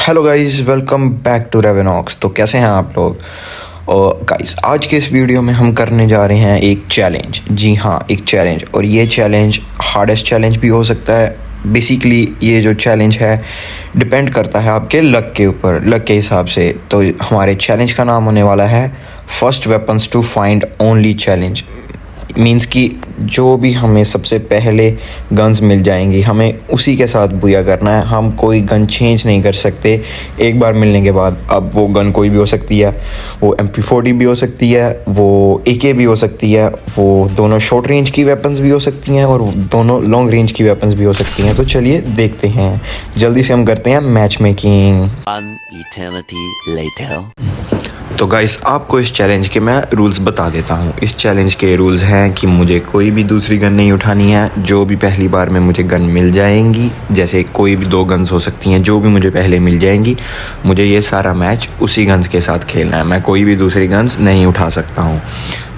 Hello guys, welcome back to Revenox. तो कैसे हैं आप लोग? और गाइस, आज के इस वीडियो में हम करने जा रहे हैं एक चैलेंज। जी हाँ, एक चैलेंज। और ये चैलेंज हार्डेस्ट चैलेंज भी हो सकता है। बेसिकली ये जो चैलेंज है डिपेंड करता है आपके लक के ऊपर, लक के हिसाब से। तो हमारे चैलेंज का नाम होने वाला है first weapons to find only challenge. Means कि जो भी हमें सबसे पहले गन्स मिल जाएंगी हमें उसी के साथ बुया करना है। हम कोई गन चेंज नहीं कर सकते एक बार मिलने के बाद। अब वो गन कोई भी हो सकती है, वो MP40 भी हो सकती है, वो AK भी हो सकती है, वो दोनों शॉर्ट रेंज की वेपन्स भी हो सकती हैं और दोनों लॉन्ग रेंज की वेपन्स भी हो सकती हैं। तो चलिए देखते हैं, जल्दी से हम करते हैं मैच मेकिंग। तो गाइस, आपको इस चैलेंज के मैं रूल्स बता देता हूँ। इस चैलेंज के रूल्स हैं कि मुझे कोई भी दूसरी गन नहीं उठानी है। जो भी पहली बार में मुझे गन मिल जाएंगी, जैसे कोई भी 2 गन्स हो सकती हैं, जो भी मुझे पहले मिल जाएंगी, मुझे ये सारा मैच उसी गन्स के साथ खेलना है। मैं कोई भी दूसरी गन्स नहीं उठा सकता हूँ।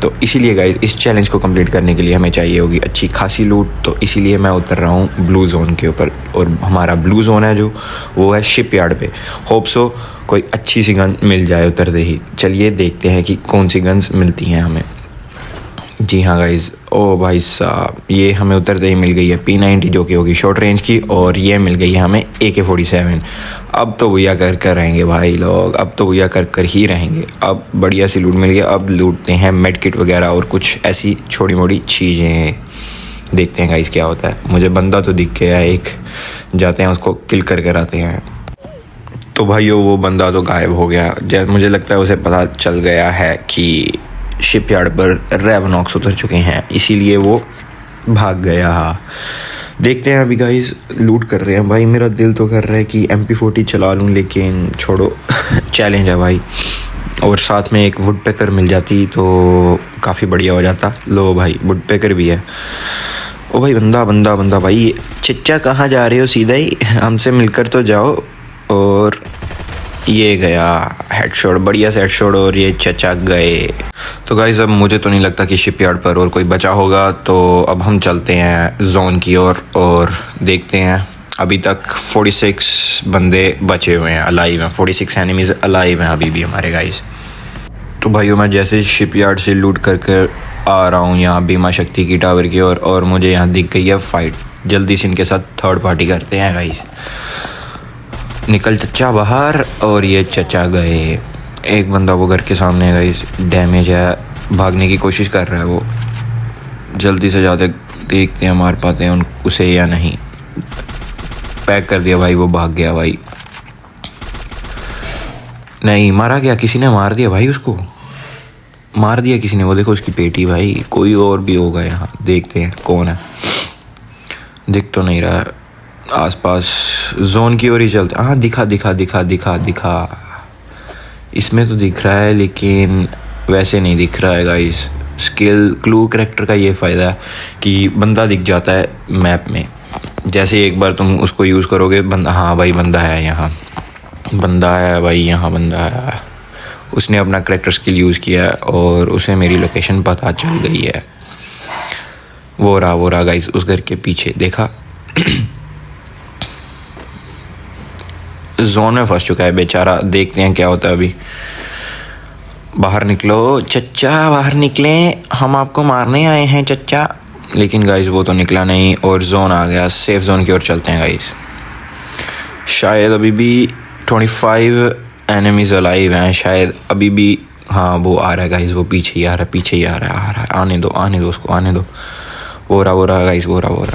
तो इसीलिए गाइस, इस चैलेंज को कंप्लीट करने के लिए हमें चाहिए होगी अच्छी खासी लूट। तो इसीलिए मैं उतर रहा हूँ ब्लू जोन के ऊपर, और हमारा ब्लू जोन है जो वो है शिपयार्ड पे। होप सो कोई अच्छी सी गन मिल जाए उतरते ही। चलिए देखते हैं कि कौन सी गन्स मिलती हैं हमें। जी हाँ गाइज़, ओ भाई साहब, ये हमें उतरते ही मिल गई है P90 जो कि होगी शॉर्ट रेंज की, और ये मिल गई है हमें AK-47। अब तो भैया कर रहेंगे भाई लोग, अब तो भैया कर ही रहेंगे। अब बढ़िया सी लूट मिल गई। अब लूटते हैं मेड किट वगैरह और कुछ ऐसी छोटी मोटी चीज़ें। देखते हैं गाइज़ क्या होता है। मुझे बंदा तो दिख गया है एक, जाते हैं उसको किल कर आते हैं। तो भाइयों, वो बंदा तो गायब हो गया। मुझे लगता है उसे पता चल गया है कि शिपयार्ड पर रेवेनॉक्स उतर चुके हैं, इसीलिए वो भाग गया। देखते हैं अभी गाइस, लूट कर रहे हैं भाई। मेरा दिल तो कर रहा है कि MP40 चला लूँ, लेकिन छोड़ो चैलेंज है भाई। और साथ में एक वुडपेकर मिल जाती तो काफ़ी बढ़िया हो जाता। लो भाई, वुडपेकर भी है। ओ भाई, बंदा भाई। चच्चा कहाँ जा रहे हो? सीधा ही हमसे मिलकर तो जाओ। और ये गया हेडशॉट, बढ़िया से हेडशॉट, और ये चचा गए। तो गाइस, अब मुझे तो नहीं लगता कि शिपयार्ड पर और कोई बचा होगा। तो अब हम चलते हैं जोन की ओर और देखते हैं। अभी तक 46 बंदे बचे हुए हैं, अलाइव हैं। 46 एनिमीज अलाइव हैं अभी भी हमारे गाइस। तो भाइयों, मैं जैसे शिपयार्ड से लूट कर आ रहा हूँ यहाँ बीमा शक्ति की टावर की ओर, और मुझे यहाँ दिख गई है फाइट। जल्दी से इनके साथ थर्ड पार्टी करते हैं गाइस। निकल चचा बाहर, और ये चचा गए। एक बंदा वो घर के सामने है गाइस, डैमेज है, भागने की कोशिश कर रहा है वो। जल्दी से जाते देखते हैं मार पाते हैं उसे या नहीं। पैक कर दिया भाई, वो भाग गया भाई। नहीं मारा गया, किसी ने मार दिया भाई, उसको मार दिया किसी ने। वो देखो उसकी पेटी भाई। कोई और भी होगा यहाँ, देखते हैं कौन है। दिख तो नहीं रहा है आसपास, जोन की ओर ही चलते। हाँ, दिखा। इसमें तो दिख रहा है, लेकिन वैसे नहीं दिख रहा है गाइस। स्किल क्लू कैरेक्टर का ये फ़ायदा है कि बंदा दिख जाता है मैप में। जैसे एक बार तुम उसको यूज़ करोगे, बंदा, हाँ भाई बंदा है यहाँ, बंदा है भाई यहाँ, बंदा है। उसने अपना कैरेक्टर स्किल यूज़ किया और उसे मेरी लोकेशन पता चल गई है। वो रहा गाइस, उस घर के पीछे देखा। जोन में फंस चुका है बेचारा। देखते हैं क्या होता है अभी। बाहर निकलो चच्चा, बाहर निकले, हम आपको मारने आए हैं चच्चा। लेकिन गाइस वो तो निकला नहीं और जोन आ गया। सेफ जोन की ओर चलते हैं गाइस। शायद अभी भी 25 एनिमीज अलाइव हैं शायद अभी भी। हाँ, वो आ रहा है गाइस, वो पीछे ही आ रहा है। आने दो उसको, आने दो। वो रहा गाइस, वो रहा।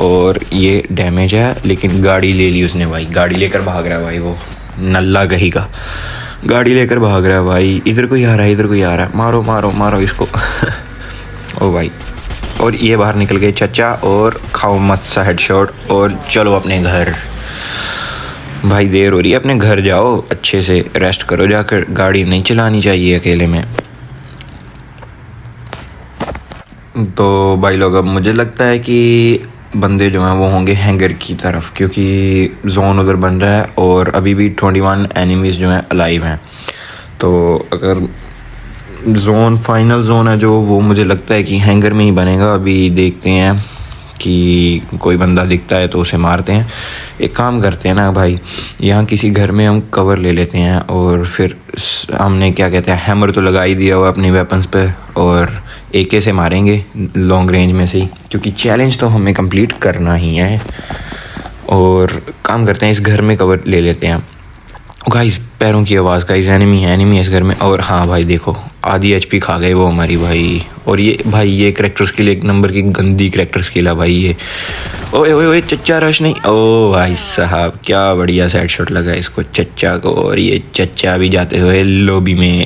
और ये डैमेज है, लेकिन गाड़ी ले ली उसने भाई। गाड़ी लेकर भाग रहा है भाई, वो नल्ला कहीं का गाड़ी लेकर भाग रहा है भाई। इधर कोई आ रहा है, मारो इसको। ओ भाई, और ये बाहर निकल गए चचा, और खाओ मस्त सा हेडशॉट, और चलो अपने घर। भाई देर हो रही है, अपने घर जाओ, अच्छे से रेस्ट करो जाकर। गाड़ी नहीं चलानी चाहिए अकेले में। तो भाई लोग, अब मुझे लगता है कि बंदे जो हैं वो होंगे हैंगर की तरफ, क्योंकि जोन उधर बन रहा है और अभी भी 21 एनिमीज़ जो हैं अलाइव हैं। तो अगर फाइनल जोन है जो, वो मुझे लगता है कि हैंगर में ही बनेगा। अभी देखते हैं कि कोई बंदा दिखता है तो उसे मारते हैं। एक काम करते हैं ना भाई, यहाँ किसी घर में हम कवर ले लेते हैं और फिर हमने क्या कहते हैं हैमर तो लगा ही दिया हुआ अपनी वेपन्स पे, और एके से मारेंगे लॉन्ग रेंज में से ही, क्योंकि चैलेंज तो हमें कंप्लीट करना ही है। और काम करते हैं इस घर में कवर ले लेते हैं। गाइस पैरों की आवाज़, गाइस एनिमी है इस घर में। और हाँ भाई देखो आधी एचपी खा गए वो हमारी भाई। और ये करैक्टर स्किल एक नंबर की गंदी करैक्टर स्किल है भाई ये। ओए ओए ओए चच्चा रश नहीं, ओ भाई साहब क्या बढ़िया साइड शॉट लगा इसको चच्चा को, और ये चच्चा भी जाते हुए लॉबी में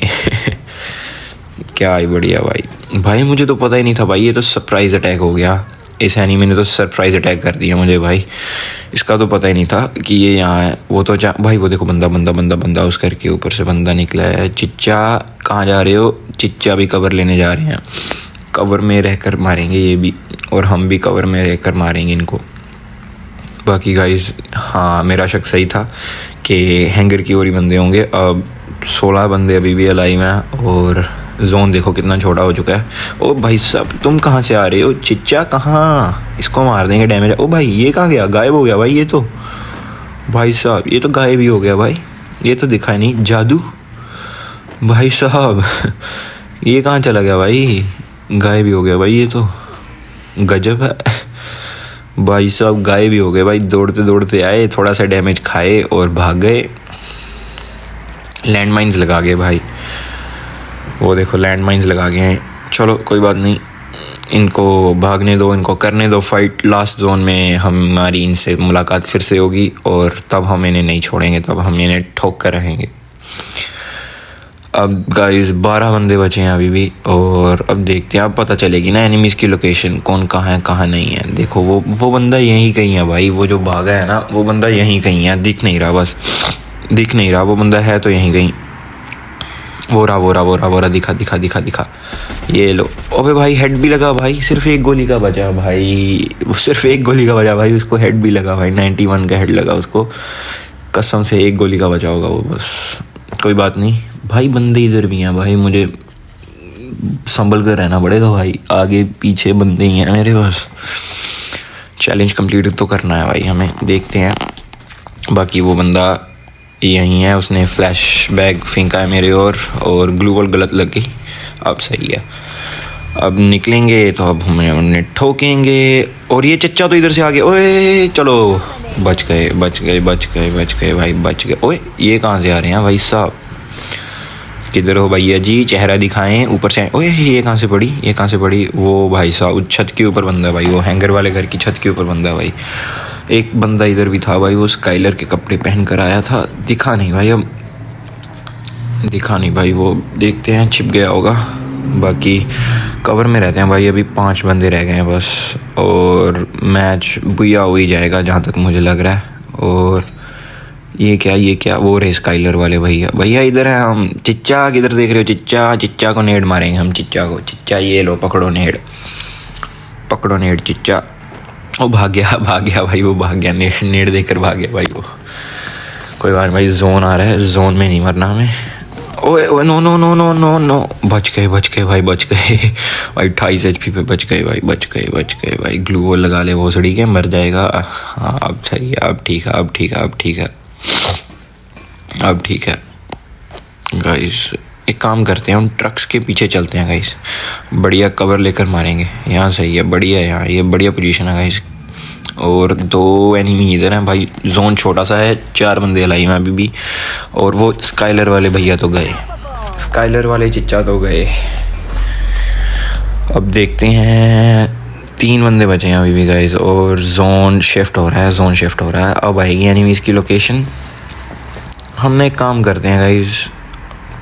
क्या ही बढ़िया भाई। मुझे तो पता ही नहीं था भाई, ये तो सरप्राइज़ अटैक हो गया। इस एनीमे ने तो सरप्राइज़ अटैक कर दिया मुझे भाई, इसका तो पता ही नहीं था कि ये यहाँ है। वो तो भाई वो देखो बंदा उस घर के ऊपर से बंदा निकला है। चिच्चा कहाँ जा रहे हो? चिच्चा भी कवर लेने जा रहे हैं, कवर में रहकर मारेंगे ये भी, और हम भी कवर में रहकर मारेंगे इनको। बाकी गाइस हाँ मेरा शक सही था कि हैंगर की ओर ही बंदे होंगे। अब 16 बंदे अभी भी अलाइव हैं, और जोन देखो कितना छोटा हो चुका है। ओ भाई साहब तुम कहाँ से आ रहे हो? चिच्चा कहाँ? इसको मार देंगे डैमेज। ओ भाई ये कहाँ गया? गायब हो गया भाई ये तो। भाई साहब ये तो गायब ही हो गया भाई, ये तो दिखा नहीं। जादू भाई साहब ये कहाँ चला गया भाई? गायब ही हो गया भाई, ये तो गजब है। भाई साहब गायब ही हो गए भाई, दौड़ते दौड़ते आए, थोड़ा सा डैमेज खाए और भाग गए। लैंड माइन्स लगा गए भाई, वो देखो लैंड माइन्स लगा गए हैं। चलो कोई बात नहीं, इनको भागने दो, इनको करने दो फाइट। लास्ट जोन में हमारी इनसे मुलाकात फिर से होगी, और तब हम इन्हें नहीं छोड़ेंगे, तब हम इन्हें ठोक कर रहेंगे। अब गाइस 12 बंदे बचे हैं अभी भी, और अब देखते हैं, अब पता चलेगी ना एनिमीज़ की लोकेशन कौन कहाँ है कहाँ नहीं है। देखो वो बंदा यहीं कहीं है भाई, वो जो भागा है ना वो बंदा यहीं कहीं है, दिख नहीं रहा, बस दिख नहीं रहा, वो बंदा है तो यहीं कहीं। वो रहा दिखा। ये लो। अबे भाई हेड भी लगा भाई, सिर्फ एक गोली का बचा भाई, उसको हेड भी लगा भाई, 91 का हेड लगा उसको, कसम से एक गोली का बचा होगा वो बस। कोई बात नहीं भाई, बंदे इधर भी हैं भाई, मुझे संभल कर रहना पड़ेगा भाई, आगे पीछे बंदे ही हैं मेरे पास। चैलेंज कंप्लीट तो करना है भाई हमें, देखते हैं। बाकी वो बंदा यहीं है, उसने फ्लैश बैग फेंका है मेरे और ग्लू वॉल गलत लग गई। अब सही है, अब निकलेंगे तो अब हमें उन्हें ठोकेंगे। और ये चच्चा तो इधर से आ गया। ओए चलो बच गए भाई, बच गए। ओए ये कहाँ से आ रहे हैं भाई साहब? किधर हो भैया जी? चेहरा दिखाएं ऊपर से। ओए ये कहाँ से पड़ी? वो भाई साहब छत के ऊपर बंदा है भाई, वो हैंगर वाले घर की छत के ऊपर बंदा है भाई। एक बंदा इधर भी था भाई, वो स्काइलर के कपड़े पहन कर आया था, दिखा नहीं भाई, वो देखते हैं, छिप गया होगा। बाकी कवर में रहते हैं भाई, अभी 5 बंदे रह गए हैं बस, और मैच बुया हो ही जाएगा जहाँ तक मुझे लग रहा है। और ये क्या वो रहे स्काइलर वाले भैया इधर है हम। चिच्चा किधर देख रहे हो? चिच्चा को नेड मारेंगे हम, चिच्चा ये लो पकड़ो नेड चिच्चा। वो भाग गया भाई, वो भाग गया, नेड देकर भाग गया भाई वो। कोई बात भाई, जोन आ रहा है, जोन में नहीं मरना हमें। ओए नो, बच गए भाई 28 HP पे बच गए भाई। ग्लू वॉल लगा ले भोसड़ी के, मर जाएगा। हाँ अब सही है, अब ठीक है गाइस। एक काम करते हैं, हम ट्रक्स के पीछे चलते हैं गाइस, बढ़िया कवर लेकर मारेंगे। यहाँ सही है, बढ़िया है यहाँ, ये बढ़िया पोजीशन है गाइस। और 2 एनिमी इधर हैं भाई, जोन छोटा सा है, 4 बंदे अलाइव हैं अभी भी। और वो स्काइलर वाले भैया तो गए, स्काइलर वाले चिच्चा तो गए। अब देखते हैं, 3 बंदे बचे हैं अभी भी गाइस, और जोन शिफ्ट हो रहा है। अब आएगी एनिमीज़ की लोकेशन। हमने एक काम करते हैं गाइस,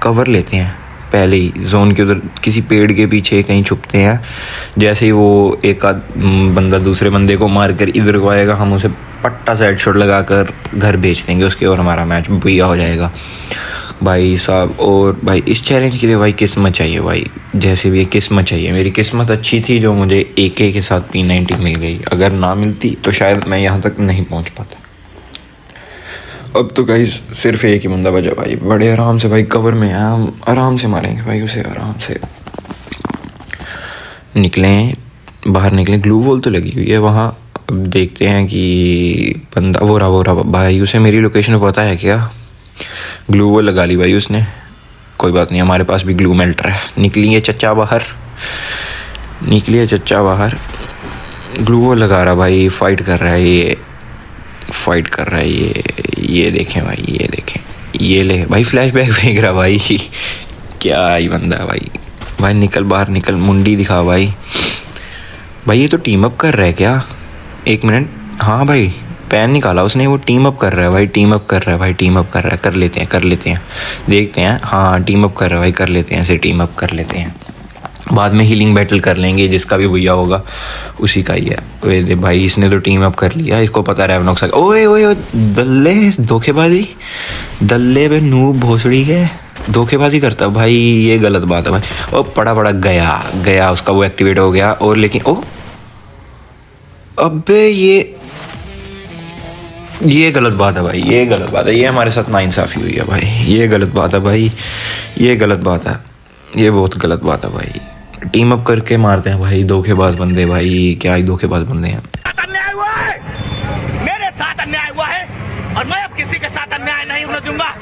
कवर लेते हैं पहले ही, जोन के उधर किसी पेड़ के पीछे कहीं छुपते हैं। जैसे ही वो एक आध बंदा दूसरे बंदे को मार कर इधर को आएगा, हम उसे पट्टा से हेडशॉट लगाकर घर भेज देंगे उसके, और हमारा मैच बुया हो जाएगा भाई साहब। और भाई इस चैलेंज के लिए भाई किस्मत चाहिए भाई, जैसे भी किस्मत चाहिए। मेरी किस्मत अच्छी थी जो मुझे AK के साथ P90 मिल गई, अगर ना मिलती तो शायद मैं यहाँ तक नहीं पहुँच पाता। अब तो गाइस सिर्फ एक ही बंदा बचा भाई, बड़े आराम से भाई कवर में हैं, हम आराम से मारेंगे भाई उसे, आराम से निकलें। बाहर निकले, ग्लू वॉल तो लगी हुई है वहाँ। अब देखते हैं कि बंदा वो रहा भाई, उसे मेरी लोकेशन पता है क्या? ग्लू वॉल लगा ली भाई उसने। कोई बात नहीं, हमारे पास भी ग्लू मेल्टर है। निकलिए चच्चा बाहर, निकलिए चच्चा बाहर। ग्लू वॉल लगा रहा भाई, फाइट कर रहा है ये, फाइट कर रहा है ये देखें भाई, ये देखें, ये ले भाई, फ्लैशबैक फेंक रहा भाई। क्या ही बंदा है भाई। भाई निकल बाहर, निकल, मुंडी दिखा भाई। भाई ये तो टीम अप कर रहा है क्या? एक मिनट, हाँ भाई पैन निकाला उसने, वो टीम अप कर रहा है भाई, टीम अप कर रहा है भाई, टीम अप कर रहा है। कर लेते हैं, देखते हैं। हाँ टीम अप कर रहा है भाई, कर लेते हैं इसे, टीम अप कर लेते हैं। बाद में हीलिंग बैटल कर लेंगे, जिसका भी भैया होगा उसी का ही है। ओए भाई इसने तो टीम अप कर लिया, इसको पता है रेवनॉक्स। ओए ओए दल्ले, धोखेबाजी, दल्ले पे नूब भोसड़ी के धोखेबाजी करता भाई, ये गलत बात है भाई। ओ पड़ा गया उसका, वो एक्टिवेट हो गया। और लेकिन ओ अबे ये गलत बात है भाई, ये गलत बात है, ये हमारे साथ नाइंसाफ़ी हुई है भाई, ये गलत बात है भाई, ये गलत बात है, ये बहुत गलत बात है भाई। टीम अप करके मारते हैं भाई, धोखेबाज बंदे भाई, क्या ही धोखेबाज बंदे हैं। अन्याय हुआ है, मेरे साथ अन्याय हुआ है और मैं अब किसी के साथ अन्याय नहीं होने दूंगा।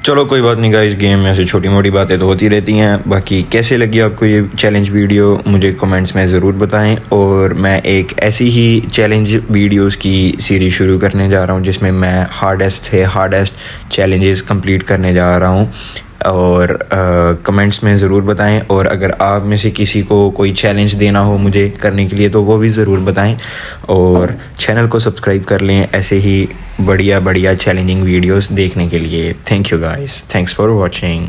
चलो कोई बात नहीं गाइस, गेम में से छोटी मोटी बातें तो होती रहती हैं। बाकी कैसे लगी आपको ये चैलेंज वीडियो मुझे कमेंट्स में ज़रूर बताएं। और मैं एक ऐसी ही चैलेंज वीडियोस की सीरीज़ शुरू करने जा रहा हूँ, जिसमें मैं हार्डेस्ट चैलेंजेस कंप्लीट करने जा रहा हूँ। और कमेंट्स में ज़रूर बताएं। और अगर आप में से किसी को कोई चैलेंज देना हो मुझे करने के लिए, तो वो भी ज़रूर बताएं। और चैनल को सब्सक्राइब कर लें ऐसे ही बढ़िया चैलेंजिंग वीडियोस देखने के लिए। Thank you guys, thanks for watching.